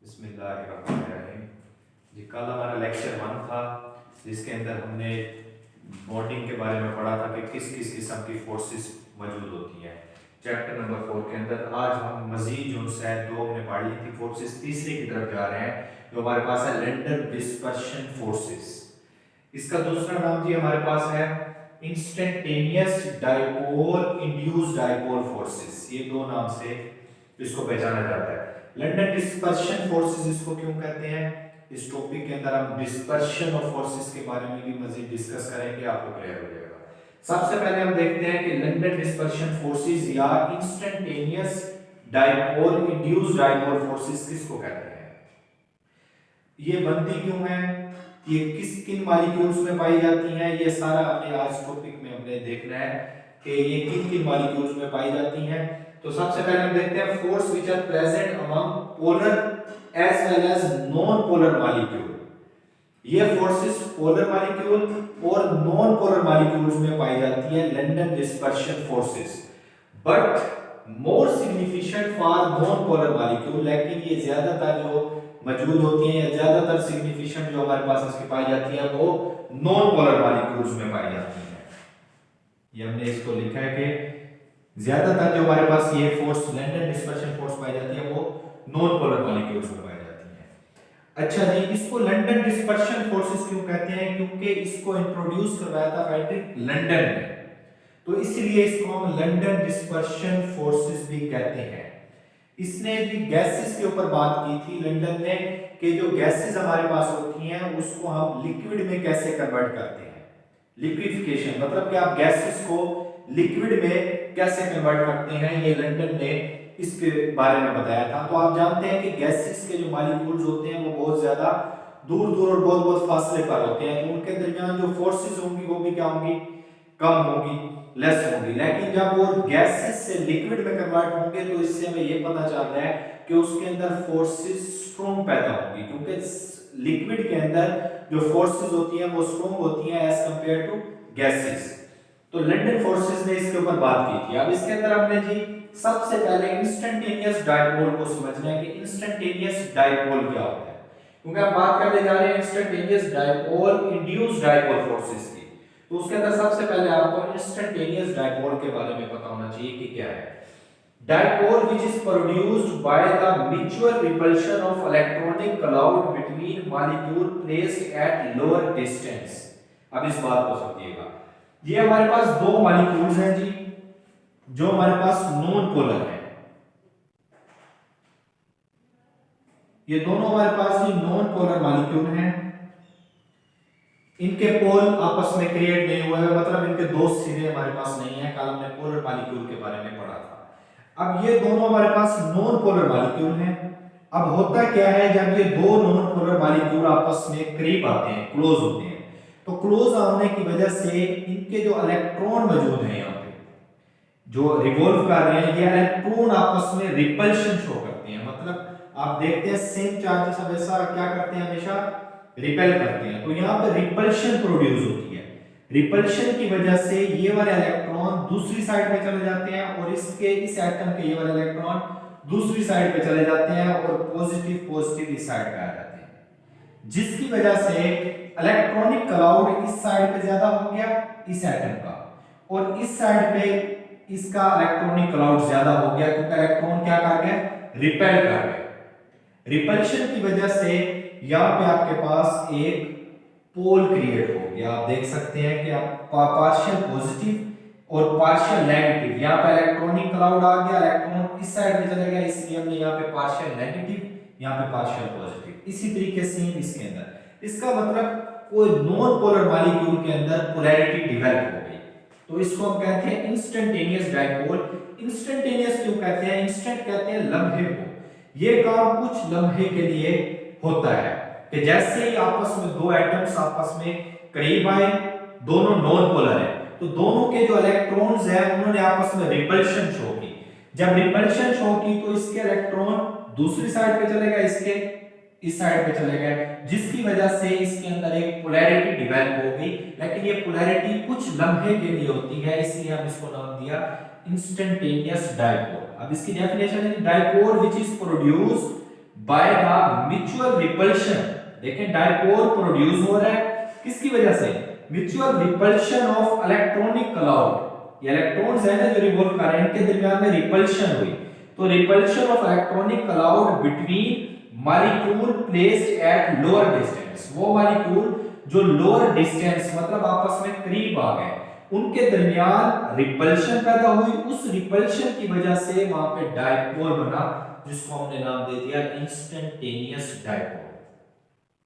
बिस्मिल्लाहिर्रहमानिर्रहीम। जी कल हमारा लेक्चर 1 था जिसके अंदर हमने बॉन्डिंग के बारे में पढ़ा था कि किस किस किस्म की फोर्सेस मौजूद होती हैं। चैप्टर नंबर 4 के अंदर आज हम मजीद जो है 2 हमने पढ़ ली थी फोर्सेस, तीसरे की तरफ जा रहे हैं जो हमारे पास है लैंडर डिस्पर्शन फोर्सेस। इसका दूसरा नाम जी हमारे पास है instantaneous dipole induced dipole forces. ये दो नाम से इसको पहचाना जाता है। लैंडर डिस्पर्शन फोर्सेस इसको क्यों कहते हैं, इस टॉपिक के अंदर हम डिस्पर्शन ऑफ फोर्सेस के बारे में भी मजीद डिस्कस करेंगे, आपको क्लियर हो जाएगा। सबसे पहले हम देखते हैं कि लैंडर डिस्पर्शन फोर्सेस या instantaneous dipole induced dipole forces किसको कहते हैं, ये बनती क्यों है, ये किस किन मॉलिक्यूल्स में पाई जाती हैं, ये सारा अपने आज टॉपिक में हमने देखना है कि ये किन किन मॉलिक्यूल्स में पाई जाती हैं। तो सबसे पहले हम देखते हैं force which are present among polar as well as non polar molecule. ये फोर्सेस पोलर मॉलिक्यूल और नॉन पोलर मॉलिक्यूल्स में पाई जाती है London dispersion forces, but more significant for non polar molecule. लेकिन ये ज्यादातर जो मौजूद होती हैं या ज्यादातर सिग्निफिकेंट जो हमारे पास इसकी पाई जाती है वो नॉन पोलर मॉलिक्यूल्स में पाई जाती है। ये हमने इसको लिखा है कि ज्यादातर जो हमारे पास ये फोर्स लैंडर डिस्पर्शन फोर्स पाई जाती है वो नॉन पोलर मॉलिक्यूल्स में पाई जाती है। अच्छा जी, इसको लैंडर डिस्पर्शन फोर्सेस क्यों कहते हैं, क्योंकि इसको इंट्रोड्यूस करवाया था फ्रेडरिक लैंडर ने, तो इसलिए इसको हम लैंडर डिस्पर्शन फोर्सेस भी कहते हैं। इसने भी गैसेस के ऊपर बात की थी लैंडर ने कि जो गैसेस हमारे पास होती हैं उसको हम लिक्विड में कैसे कन्वर्ट करते हैं, लिक्विफिकेशन मतलब कि आप गैसेस को लिक्विड में कैसे कन्वर्ट करते हैं, ये लैंडर ने इसके बारे में बताया था। तो आप जानते हैं कि गैसेस के जो मॉलिक्यूल्स होते हैं वो बहुत ज्यादा दूर दूर और बहुत बहुत फासले पर होते हैं, तो उनके दरमियान जो फोर्सेस होंगी वो भी क्या होंगी, कम होगी, लेस होगी। लेकिन जब वो गैसेस से लिक्विड में कन्वर्ट होंगे तो इससे हमें ये पता चल रहा है कि उसके अंदर फोर्सेस स्ट्रॉन्ग पैदा होंगी, क्योंकि लिक्विड के अंदर जो फोर्सेस होती हैं वो स्ट्रॉन्ग होती हैं एज कंपेयर टू गैसेस। तो लैंडर फोर्सेस ने इसके ऊपर बात की थी। अब इसके अंदर हमने जी सबसे पहले इंस्टेंटेनियस डाइपोल को समझना है कि इंस्टेंटेनियस डाइपोल क्या होता है, क्योंकि हम बात करने जा रहे हैं instantaneous dipole induced dipole forces की। तो उसके अंदर सबसे पहले आपको इंस्टेंटेनियस डाइपोल के बारे में पता होना चाहिए कि क्या है। Dipole which is produced by the mutual repulsion of electronic cloud between molecule placed at lower distance। अब इस बात को समझिएगा, ये हमारे पास दो मॉलिक्यूल्स हैं जी जो हमारे पास नॉन पोलर है, ये दोनों हमारे पास ही नॉन पोलर मॉलिक्यूल हैं, इनके पोल आपस में क्रिएट नहीं हुए हैं, मतलब इनके दो सिरे हमारे पास नहीं है। कल हमने पोलर मॉलिक्यूल के बारे में पढ़ा था। अब ये दोनों हमारे पास नॉन पोलर मॉलिक्यूल हैं। अब होता क्या है, जब ये दो नॉन पोलर मॉलिक्यूल आपस में करीब आते हैं, क्लोज होते हैं, तो क्लोज आने की वजह से इनके जो इलेक्ट्रॉन मौजूद हैं यहाँ पे जो रिवॉल्व कर रहे हैं, ये इलेक्ट्रॉन आपस में रिपल्शन शो करते हैं। मतलब आप देखते हैं सेम चार्जेस हमेशा क्या करते हैं, हमेशा रिपेल करते हैं। तो यहाँ पे रिपल्शन प्रोड्यूस होती है। रिपल्शन की वजह से ये वाले इलेक्ट्रॉन दूसरी साइड पे चले जाते हैं और इसके इस एटम के ये वाले इलेक्ट्रॉन दूसरी साइड पे चले जाते हैं और पॉजिटिव पॉजिटिव इस साइड पे आ जाते हैं, जिसकी वजह से इलेक्ट्रॉनिक क्लाउड इस साइड पे ज्यादा हो गया इस एटम का, और इस साइड पे इसका इलेक्ट्रॉनिक क्लाउड ज्यादा हो गया, क्योंकि इलेक्ट्रॉन क्या कर गए, रिपेल कर गए। रिपल्शन की वजह से यहाँ पे आपके पास एक पोल क्रिएट हो गया। आप देख सकते हैं कि आप पार्शियल पॉजिटिव और पार्शियल नेगेटिव, यहाँ पे इलेक्ट्रॉनिक क्लाउड आ गया, इलेक्ट्रॉन इस साइड में चले गया, इसलिए हमने यहाँ पे पार्शियल नेगेटिव, यहाँ पे पार्शियल पॉजिटिव। इसी तरीके से इसके अंदर इसका मतलब कोई नॉन पोलर मॉलिक्यूल के अंदर पोलैरिटी डेवलप हो गई, तो इसको हम कहते हैं इंस्टेंटेनियस डाइपोल। इंस्टेंटेनियस क्यों कहते हैं, इंस्टेंट कहते हैं लम्हे को। ये काम कुछ लम्हे के लिए होता है कि जैसे ही आपस में दो एटम्स आपस में करीब आए, दोनों नॉन पोलर है, तो दोनों के जो इलेक्ट्रॉन्स हैं उन्होंने आपस में रिपल्शन शो की। जब रिपल्शन शो की तो इसके इलेक्ट्रॉन दूसरी साइड पे चले गए, इसके इस साइड पे चले गए, जिसकी वजह से इसके अंदर एक पोलैरिटी डेवलप हो गई। लेकिन ये पोलैरिटी कुछ लम्हे के लिए होती है, इसलिए हम इसको नाम दिया इंस्टेंटेनियस डाइपोल। अब इसकी डेफिनेशन है dipole which is produced by the mutual repulsion. देखें डायपोल प्रोड्यूस हो रहा है किसकी वजह से, mutual repulsion of electronic cloud. ये इलेक्ट्रॉन्स है ना जो रिवॉल्व कर रहे हैं, इनके दरमियान में रिपल्शन हुई, तो repulsion of electronic cloud between molecule placed at lower distance. वो मॉलिक्यूल जो लोअर डिस्टेंस मतलब आपस में करीब आ गए, उनके दरमियान रिपल्शन पैदा हुई। उस रिपल्शन की वजह से वहां पे डायपोल बना, जिसको हमने नाम दे दिया इंस्टेंटेनियस डायपोल।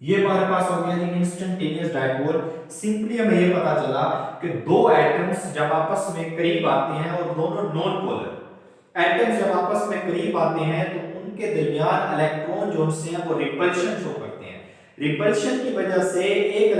ये हमारे पास हो गया जी इंस्टेंटेनियस डायपोल। सिंपली हमें ये पता चला कि दो एटम्स जब आपस में करीब आते हैं और दोनों नॉन पोलर एटम्स जब आपस में करीब आते हैं तो उनके दरमियान इलेक्ट्रॉन जो से हैं वो रिपल्शन शो करते हैं। रिपल्शन की वजह से एक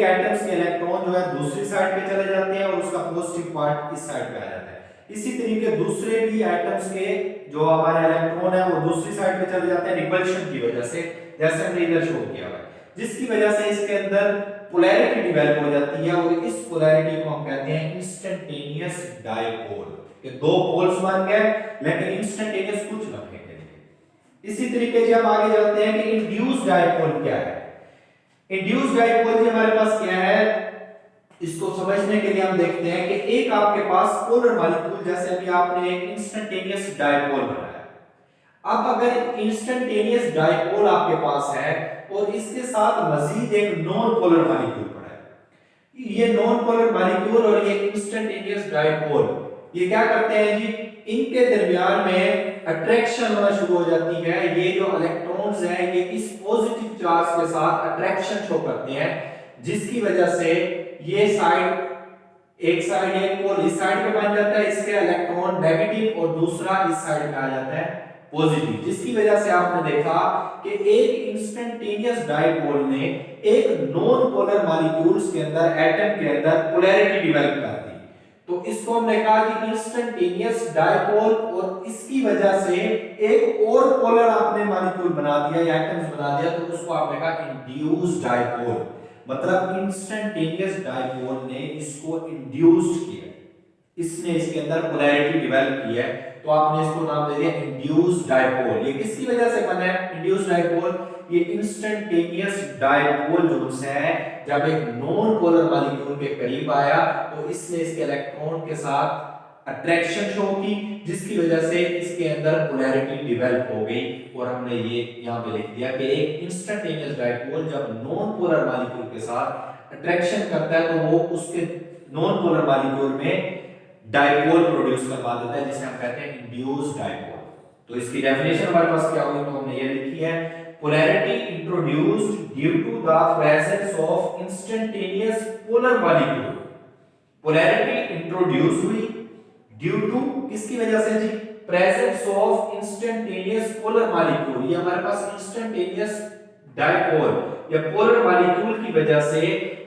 एटम्स के इलेक्ट्रॉन जो है दूसरी साइड पे चले जाते हैं और उसका पॉजिटिव पार्ट इस साइड पे आ जाता है। इसी तरीके दूसरे भी एटम्स के जो हमारे इलेक्ट्रॉन है वो दूसरी साइड पे चले जाते हैं रिपल्शन की वजह से, जैसे हमने इधर शो किया हुआ है, जिसकी वजह से इसके अंदर पोलैरिटी डेवलप हो जाती है और इस पोलैरिटी को हम कहते हैं इंस्टेंटेनियस डायपोल। ये दो पोल्स बन गए लेकिन इंस्टेंटेनियस कुछ लम्हे के लिए। इसी तरीके से हम आगे चलते हैं कि इंड्यूस्ड डायपोल क्या है। इंड्यूस्ड डायपोल जी हमारे पास क्या है, इसको समझने के लिए हम देखते हैं कि एक आपके पास पोलर मॉलिक्यूल, जैसे अभी आपने एक इंस्टेंटेनियस डायपोल बनाया। अब अगर इंस्टेंटेनियस डायपोल आपके पास है और इसके साथ मजीद एक नॉन पोलर मॉलिक्यूल पड़ा है, ये नॉन पोलर मॉलिक्यूल और ये इंस्टेंटेनियस डायपोल ये क्या करते हैं जी, इनके दरमियान में अट्रैक्शन होना शुरू हो जाती है। ये जो इलेक्ट्रॉन्स हैं ये इस पॉजिटिव चार्ज के साथ अट्रैक्शन शो करते हैं, जिसकी वजह से ये एक साइड पोल इस साइड पे बन जाता है, इसके इलेक्ट्रॉन नेगेटिव और दूसरा इस साइड पे आ जाता है पॉजिटिव, जिसकी वजह से आपने देखा कि एक इंस्टेंटेनियस डायपोल ने एक नॉन पोलर मॉलिक्यूल्स के अंदर एटम के अंदर पोलैरिटी डेवलप कर दी। तो इसको हमने कहा कि इंस्टेंटेनियस डायपोल, और इसकी वजह से एक और पोलर आपने मॉलिक्यूल बना दिया या एटम्स बना दिया, तो उसको आपने कहा इंड्यूस्ड डायपोल। मतलब इंस्टेंटेनियस डायपोल ने इसको इंड्यूस्ड किया, इसने इसके अंदर पोलैरिटी डेवलप की है, तो आपने इसको नाम दे दिया इंड्यूस्ड डायपोल। ये किसकी वजह से बना है इंड्यूस्ड डायपोल, ये इंस्टेंटेनियस डायपोल जो है जब एक नॉन पोलर मॉलिक्यूल के करीब आया तो इसने इसके इलेक्ट्रॉन के साथ अट्रैक्शन शो की, जिसकी वजह से इसके अंदर पोलैरिटी डेवलप हो गई। और हमने ये यहां पे लिख दिया कि एक इंस्टेंटेनियस डायपोल जब नॉन पोलर मॉलिक्यूल के साथ अट्रैक्शन करता है तो वो उसके नॉन पोलर मॉलिक्यूल में डायपोल प्रोड्यूस करवा देता है, जिसे हम कहते हैं इंड्यूस्ड डायपोल। तो इसकी डेफिनेशन हमारे पास क्या हुई, तो हमने ये लिखी है polarity introduced due to the presence of instantaneous polar molecule। polarity introduced हुई ड्यू टू किसकी वजह से जी, presence of instantaneous polar molecule. ये हमारे पास इंस्टेंटेनियस डायपोल या पोलर मॉलिक्यूल की वजह से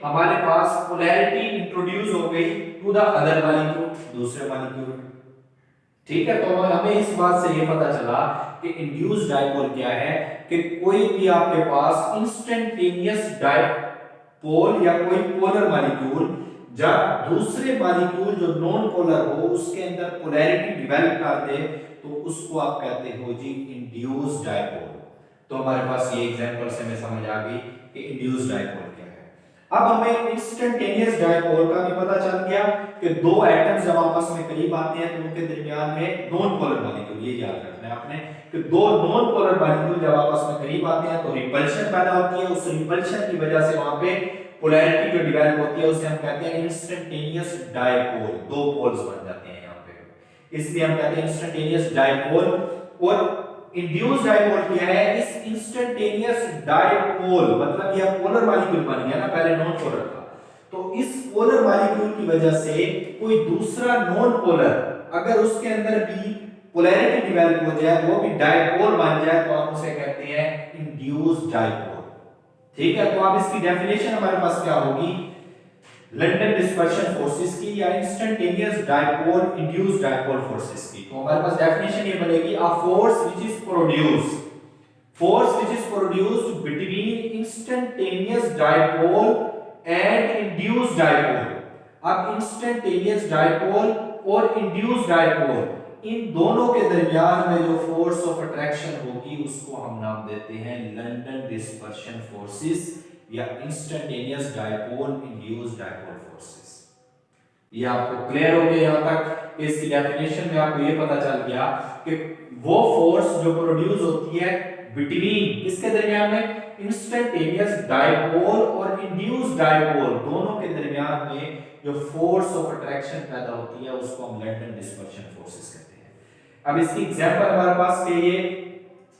हमारे पास पोलैरिटी इंट्रोड्यूस हो गई टू द अदर मॉलिक्यूल, दूसरे मॉलिक्यूल। ठीक है, तो हमें इस बात से ये पता चला कि इंड्यूस्ड डायपोल क्या है, कि कोई भी आपके पास इंस्टेंटेनियस डायपोल या कोई पोलर मॉलिक्यूल जब दूसरे मॉलिक्यूल जो नॉन पोलर हो उसके अंदर पोलैरिटी डेवलप कर दे तो उसको आप कहते हो जी इंड्यूस्ड डायपोल। तो हमारे पास ये एग्जांपल से हमें समझ आ गई कि इंड्यूस्ड डायपोल क्या है। अब हमें इंस्टेंटेनियस डायपोल का भी पता चल गया कि दो एटम्स जब आपस में करीब आते हैं तो उनके दरमियान में नॉन पोलर मॉलिक्यूल, ये याद रखना है आपने कि दो नॉन पोलर मॉलिक्यूल जब आपस में करीब आते हैं तो रिपल्शन पैदा होती है। उस रिपल्शन की वजह से वहां पे पोलैरिटी जो डेवलप होती है उसे हम कहते हैं इंस्टेंटेनियस डायपोल। दो पोल्स बन जाते हैं यहां पे, इसलिए हम कहते हैं इंस्टेंटेनियस डायपोल। और इंड्यूस्ड डायपोल क्या है, इस इंस्टेंटेनियस डायपोल मतलब यह पोलर मॉलिक्यूल बन गया ना, पहले नॉन पोलर था, तो इस पोलर मॉलिक्यूल की वजह से कोई दूसरा नॉन पोलर अगर उसके अंदर भी पोलैरिटी डेवलप हो जाए, वो भी डायपोल बन जाए, तो हम उसे कहते हैं इंड्यूस्ड डायपोल। ठीक है, तो अब इसकी डेफिनेशन हमारे पास क्या होगी, लंडन डिस्पर्शन फोर्सेस की या instantaneous dipole induced dipole forces की। तो हमारे पास डेफिनेशन ये बनेगी, a force which is produced between instantaneous dipole and induced dipole. अब इंस्टेंटेनियस डायपोल और इंड्यूस्ड डायपोल इन दोनों के दरमियान में जो फोर्स ऑफ अट्रैक्शन होगी उसको हम नाम देते हैं लंदन डिस्पर्शन फोर्सेस या instantaneous dipole induced dipole forces. ये आपको क्लियर हो गया यहां तक। इसकी डेफिनेशन में आपको ये पता चल गया कि वो फोर्स जो प्रोड्यूस होती है बिटवीन किसके दरमियान में, इंस्टेंटेनियस डायपोल और इंड्यूस्ड डायपोल दोनों के दरमियान में जो फोर्स ऑफ अट्रैक्शन पैदा होती है उसको हम लंदन डिस्पर्शन फोर्सेस कहते हैं। अब इसकी एग्जांपल हमारे पास के ये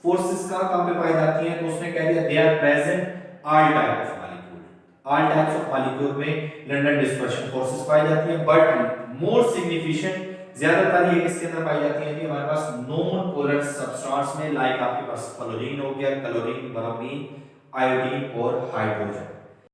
फोर्सेस कहां पे पाई जाती हैं, तो उसने कह दिया they are present all type of molecule, all types of molecule में लंदन डिस्पर्शन फोर्सेस पाई जाती हैं, बट मोर सिग्निफिकेंट ज्यादातर ये किसके अंदर पाई जाती है जी, हमारे पास नॉन पोलर सब्सटेंस में, लाइक आपके पास फ्लोरीन हो गया, क्लोरीन, ब्रोमीन, आयोडीन और हाइड्रोजन।